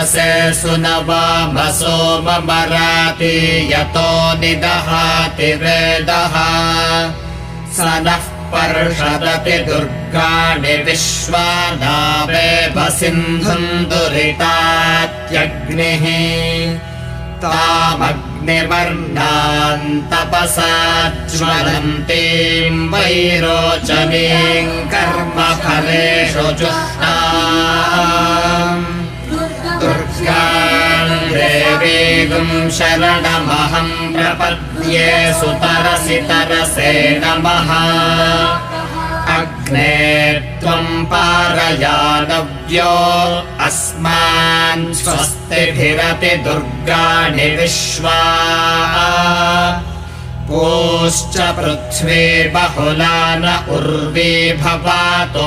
वीरसे सुनवामसो ममराति यतो निदहाति वेदः स नः पर्षदति दुर्गाणि विश्वानावेव सिन्धुम् दुरितात्यग्निः तामग्निवर्णान् तपसा ज्वलन्तीम् वैरोचनीम् कर्मफलेषु जुष्टाम् दुर्गाम् देवीगुम् शरणमहम् प्रपद्ये सुतरसि तरसे नमः अग्ने त्वम् पारयानव्यो अस्मान् स्वस्तिभिरति दुर्गाणि विश्वा पूश्च पृथ्वी बहुला न उर्वी भवातोकायतनयाय